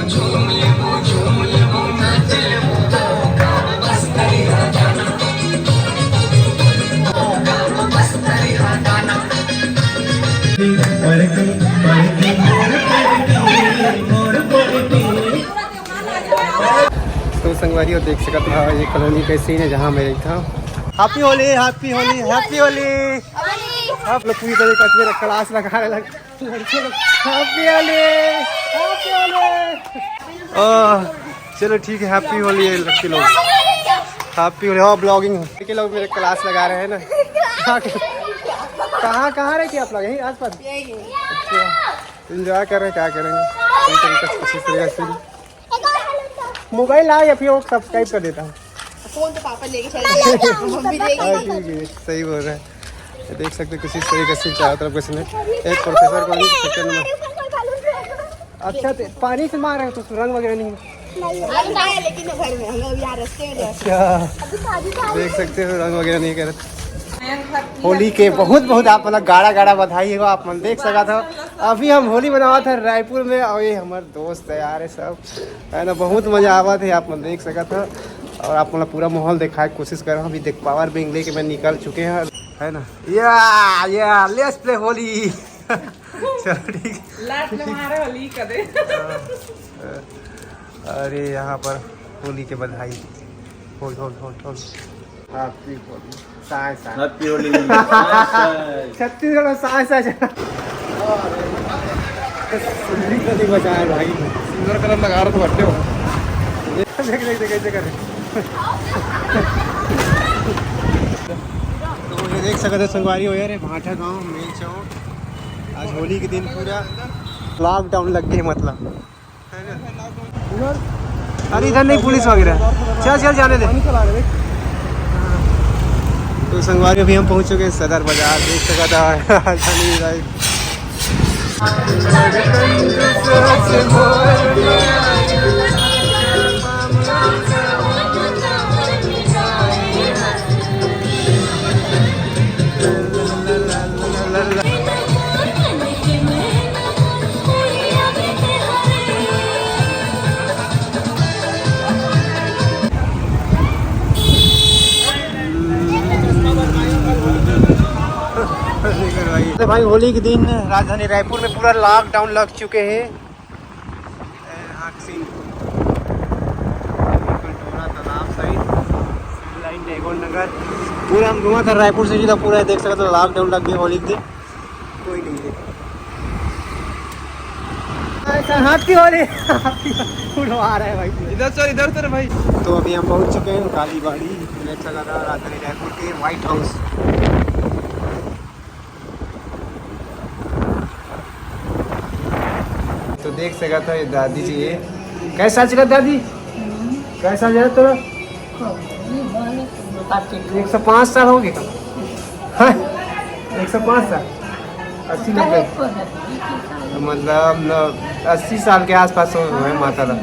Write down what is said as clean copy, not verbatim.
तो संगवारी और देख सकता था ये कॉलोनी का सीन है जहाँ मैं था। Happy Holi happy Holi happy Holi. आप लोग पूरी तरीके से मेरा क्लास लगा रहे लड़के लोग हैप्पी होली हैप्पी होली। चलो ठीक है हैप्पी होली है लड़के लोग हैप्पी होली। हाँ ब्लॉगिंग लड़के लोग मेरे क्लास लगा रहे हैं ना। कहाँ कहाँ रहे थे आप लोग यहीं आस पास? इंजॉय कर रहे हैं क्या करेंगे। मोबाइल आ या फिर वो सब्सक्राइब कर देता हूँ। फोन तो पापा लेके चले सही बोल रहे हैं। देख सकते किसी तरीके से चारों तरफ किसी ने एक प्रोफेसर को सेकंड में अच्छा पानी से मार रहे हो तो रंग वगैरह नहीं लेकिन घर में हम लोग यहाँ रास्ते में अच्छा देख सकते हो रंग वगैरह नहीं कर। होली के बहुत बहुत आप मतलब गाढ़ा गाढ़ा बधाई हो। आप मन देख सका था अभी हम होली मनावा था रायपुर में और ये हमारे दोस्त है यार सब है ना बहुत मजा आवा थे। आप मन देख सका था और आप मतलब पूरा माहौल दिखाए कोशिश कर रहा हूँ। अभी देख पावर बैंक लेके मैं निकल चुके हैं है ना। या लेट्स प्ले होली। चलो ठीक होली कर दे। अरे यहाँ पर होली के बधाई होल होल होल होल हैप्पी होली साय साय हैप्पी होली छत्तीसगढ़ में साय साय सुंदरी कभी बचाए भाई सुंदर कलर लगा रहा तो बट्टे हो देख देख कैसे करे। तो ये देख सकते संगवारी हो यार भाटा गांव मेन चौक आज होली के दिन पूरा लॉकडाउन लग गए मतलब अरे इधर नहीं पुलिस वगैरह चल चल जाने दे। तो संगवारी अभी हम पहुंच चुके हैं सदर बाजार देख सका था। तो भाई होली के दिन राजधानी रायपुर में पूरा लॉकडाउन लग चुके हैं। नगर पूरा हम घुमा था रायपुर से सीधा पूरा देख सकते तो लॉकडाउन लग गया होली के दिन कोई नहीं है। हैप्पी होली आ रहा है भाई इधर चल इधर उधर भाई। तो अभी हम पहुंच चुके हैं कालीबाड़ी राजधानी रायपुर के व्हाइट हाउस। तो देख सका था ये दादी जी ये कैसा चला दादी कैसा जा तो 105 साल हो गए 105 साल 80 90 मतलब 80 साल के आसपास हो गए माता का।